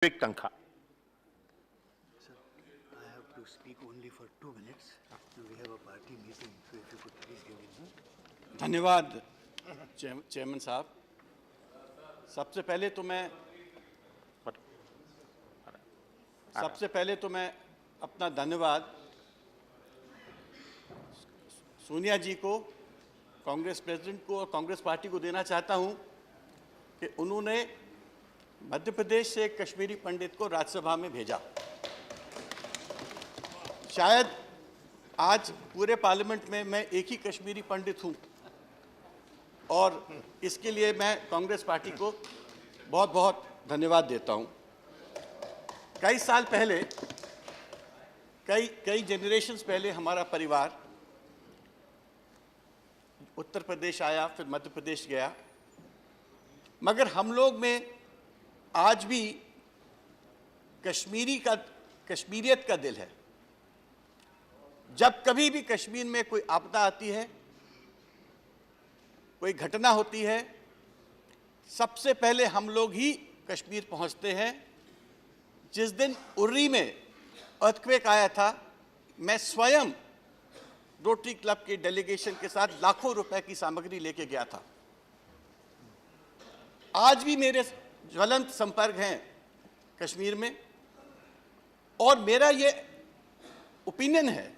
Big Tanka. Sir, I have to speak only for 2 minutes. We have a party meeting, so if you could please give me. धन्यवाद chairman साहब। सबसे पहले तो मैं अपना धन्यवाद सोनिया जी को, कांग्रेस प्रेसिडेंट को और कांग्रेस पार्टी को देना चाहता हूं कि उन्होंने मध्य प्रदेश से एक कश्मीरी पंडित को राज्यसभा में भेजा। शायद आज पूरे पार्लियामेंट में मैं एक ही कश्मीरी पंडित हूं और इसके लिए मैं कांग्रेस पार्टी को बहुत बहुत धन्यवाद देता हूं। कई साल पहले, कई जनरेशन्स पहले हमारा परिवार उत्तर प्रदेश आया, फिर मध्य प्रदेश गया, मगर हम लोग में आज भी कश्मीरियत का दिल है। जब कभी भी कश्मीर में कोई आपदा आती है, कोई घटना होती है, सबसे पहले हम लोग ही कश्मीर पहुंचते हैं। जिस दिन उर्री में अर्थक्वेक आया था, मैं स्वयं रोटरी क्लब के डेलीगेशन के साथ लाखों रुपए की सामग्री लेके गया था। आज भी मेरे ज्वलंत संपर्क हैं कश्मीर में, और मेरा ये ओपिनियन है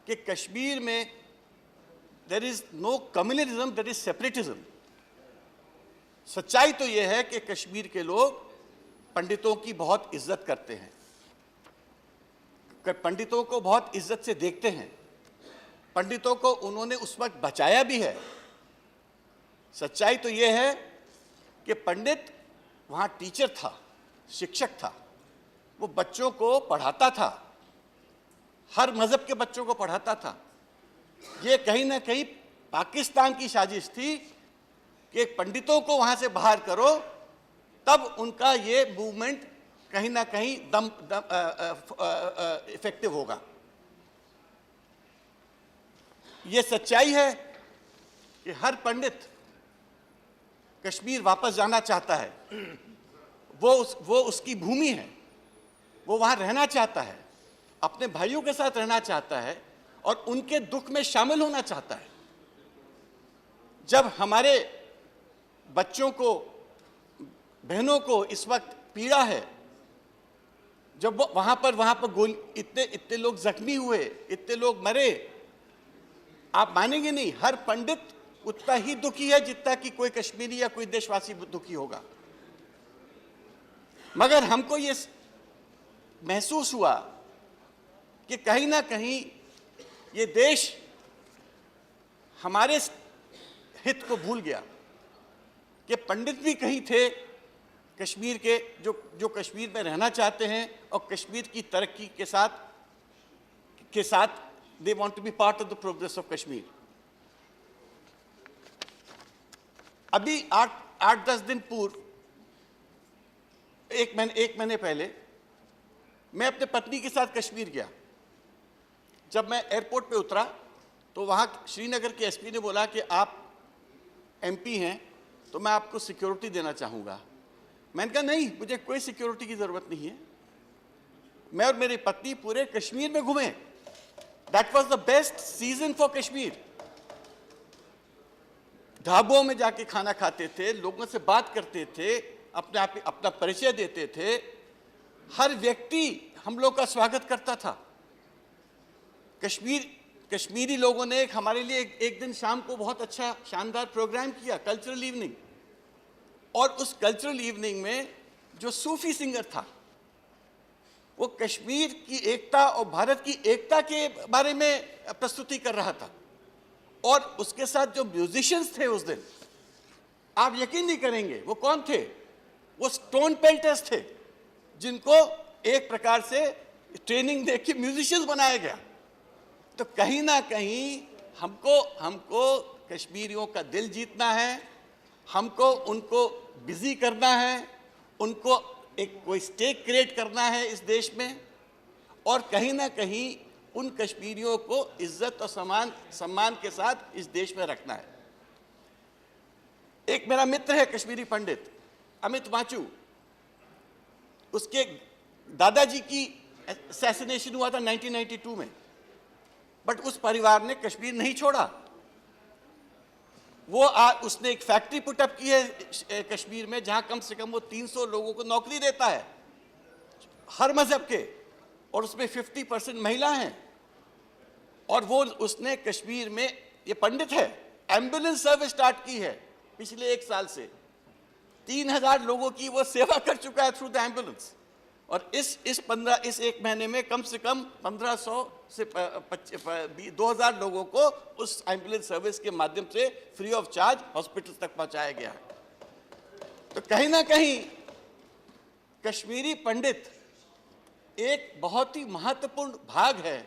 कि कश्मीर में there is no communalism, there is separatism. सच्चाई तो ये है कि कश्मीर के लोग पंडितों की बहुत इज्जत करते हैं, पंडितों को बहुत इज्जत से देखते हैं, पंडितों को उन्होंने उस वक्त बचाया भी है। सच्चाई तो ये है कि पंडित वहाँ टीचर था, शिक्षक था, वो बच्चों को पढ़ाता था, हर मजहब के बच्चों को पढ़ाता था। ये कहीं ना कहीं पाकिस्तान की साजिश थी कि पंडितों को वहाँ से बाहर करो, तब उनका ये मूवमेंट कहीं ना कहीं इफेक्टिव होगा। ये सच्चाई है कि हर पंडित कश्मीर वापस जाना चाहता है। वो उसकी भूमि है, वो वहाँ रहना चाहता है, अपने भाइयों के साथ रहना चाहता है और उनके दुख में शामिल होना चाहता है। जब हमारे बच्चों को, बहनों को इस वक्त पीड़ा है, जब वो वहाँ पर गोली, इतने लोग जख्मी हुए, इतने लोग मरे, आप मानेंगे नहीं, हर पंडित उतना ही दुखी है जितना कि कोई कश्मीरी या कोई देशवासी दुखी होगा। मगर हमको ये महसूस हुआ कि कहीं ना कहीं ये देश हमारे हित को भूल गया, कि पंडित भी कहीं थे कश्मीर के, जो कश्मीर में रहना चाहते हैं और कश्मीर की तरक्की के साथ they want to be part of the progress of Kashmir. अभी 8-10 दिन पूर्व, एक महीने पहले मैं अपने पत्नी के साथ कश्मीर गया। जब मैं एयरपोर्ट पे उतरा तो वहाँ श्रीनगर के एसपी ने बोला कि आप एमपी हैं तो मैं आपको सिक्योरिटी देना चाहूँगा। मैंने कहा नहीं, मुझे कोई सिक्योरिटी की ज़रूरत नहीं है। मैं और मेरी पत्नी पूरे कश्मीर में घूमे। That was the best season for Kashmir. ढाबों में जाके खाना खाते थे, लोगों से बात करते थे, अपना परिचय देते थे। हर व्यक्ति हम लोग का स्वागत करता था। कश्मीरी लोगों ने हमारे लिए एक दिन शाम को बहुत अच्छा शानदार प्रोग्राम किया, कल्चरल इवनिंग। और उस कल्चरल इवनिंग में जो सूफी सिंगर था, वो कश्मीर की एकता और भारत की एकता के बारे में प्रस्तुति कर रहा था। और उसके साथ जो म्यूजिशियंस थे उस दिन, आप यकीन नहीं करेंगे वो कौन थे। वो स्टोन पेल्टर्स थे, जिनको एक प्रकार से ट्रेनिंग देके म्यूजिशियंस बनाया गया। तो कहीं ना कहीं हमको कश्मीरियों का दिल जीतना है, हमको उनको बिजी करना है, उनको एक कोई स्टेक क्रिएट करना है इस देश में, और कहीं ना कहीं उन कश्मीरियों को इज्जत और सम्मान के साथ इस देश में रखना है। एक मेरा मित्र है कश्मीरी पंडित अमित वाचू, उसके दादाजी की असैसिनेशन हुआ था 1992 में, बट उस परिवार ने कश्मीर नहीं छोड़ा। वो उसने एक फैक्ट्री पुटअप की है कश्मीर में, जहां कम से कम वो 300 लोगों को नौकरी देता है, हर मजहब के, और उसमें 50% महिला हैं। और वो उसने कश्मीर में, ये पंडित है, एम्बुलेंस सर्विस स्टार्ट की है पिछले 1 साल से। 3000 लोगों की वो सेवा कर चुका है थ्रू द एम्बुलेंस। और इस 1 महीने में कम से कम 1500 से 2000 लोगों को उस एम्बुलेंस सर्विस के माध्यम से फ्री ऑफ चार्ज हॉस्पिटल तक पहुंचाया गया। तो कहीं ना कहीं कश्मीरी पंडित एक बहुत ही महत्वपूर्ण भाग है,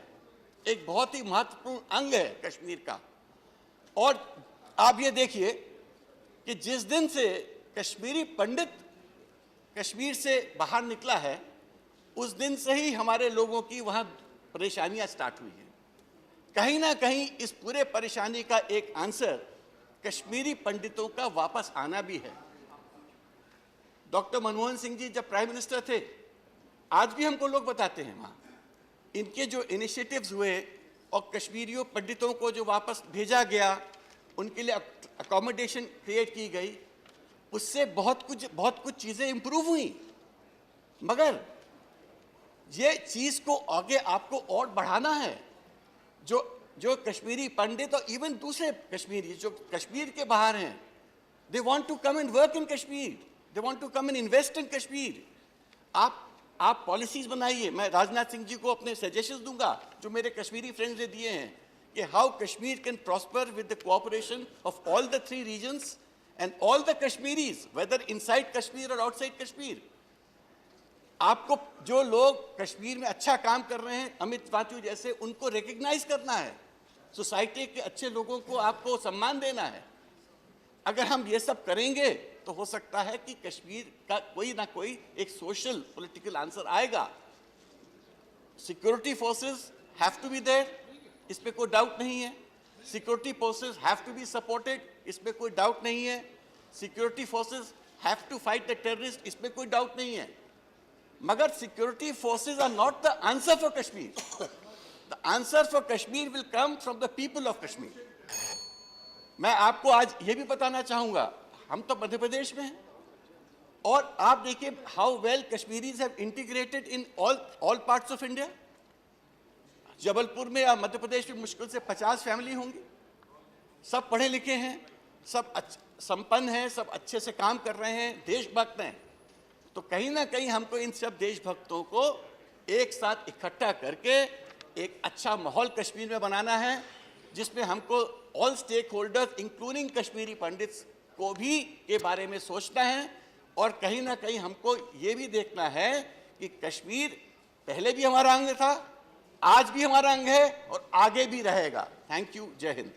एक बहुत ही महत्वपूर्ण अंग है कश्मीर का। और आप ये देखिए कि जिस दिन से कश्मीरी पंडित कश्मीर से बाहर निकला है, उस दिन से ही हमारे लोगों की वहां परेशानियां स्टार्ट हुई हैं। कहीं ना कहीं इस पूरे परेशानी का एक आंसर कश्मीरी पंडितों का वापस आना भी है। डॉक्टर मनमोहन सिंह जी जब प्राइम मिनिस्टर थे, आज भी हमको लोग बताते हैं वहाँ इनके जो इनिशिएटिव्स हुए और कश्मीरियों पंडितों को जो वापस भेजा गया, उनके लिए अकोमोडेशन क्रिएट की गई, उससे बहुत कुछ चीज़ें इंप्रूव हुई। मगर ये चीज़ को आगे आपको और बढ़ाना है। जो कश्मीरी पंडित और इवन दूसरे कश्मीरी जो कश्मीर के बाहर हैं, they want to come and work in Kashmir, they want to come and invest in Kashmir. आप पॉलिसीज बनाइए। मैं राजनाथ सिंह जी को अपने सजेशंस दूंगा जो मेरे कश्मीरी फ्रेंड्स ने दिए हैं कि how Kashmir can prosper with the cooperation of all the 3 regions and all the Kashmiris, whether inside Kashmir और आउटसाइड कश्मीर। आपको जो लोग कश्मीर में अच्छा काम कर रहे हैं, अमित वाचू जैसे, उनको रिकग्नाइज करना है। सोसाइटी के अच्छे लोगों को आपको सम्मान देना है। अगर हम ये सब करेंगे तो हो सकता है कि कश्मीर का कोई ना कोई एक सोशल पॉलिटिकल आंसर आएगा। Security forces have to be there, इस पे कोई डाउट नहीं है। Security forces have to be supported, इसमें कोई डाउट नहीं है। Security forces have to fight the terrorist, इसमें कोई डाउट नहीं है। मगर security forces are not the answer for Kashmir. The answer for Kashmir will come from the people of Kashmir. मैं आपको आज ये भी बताना चाहूंगा, हम तो मध्य प्रदेश में हैं, और आप देखिए how well Kashmiris have integrated in all parts of India. Jabalpur में या मध्य प्रदेश में मुश्किल से 50 फैमिली होंगी। सब पढ़े लिखे हैं, सब संपन्न हैं, सब अच्छे से काम कर रहे हैं, देशभक्त हैं। तो कहीं ना कहीं हमको इन सब देशभक्तों को एक साथ इकट्ठा करके एक अच्छा माहौल कश्मीर में बनाना है, जिसमें हमको all stakeholders including Kashmiri Pandits को भी के बारे में सोचना है। और कहीं ना कहीं हमको ये भी देखना है कि कश्मीर पहले भी हमारा अंग था, आज भी हमारा अंग है और आगे भी रहेगा। Thank you. जय हिंद।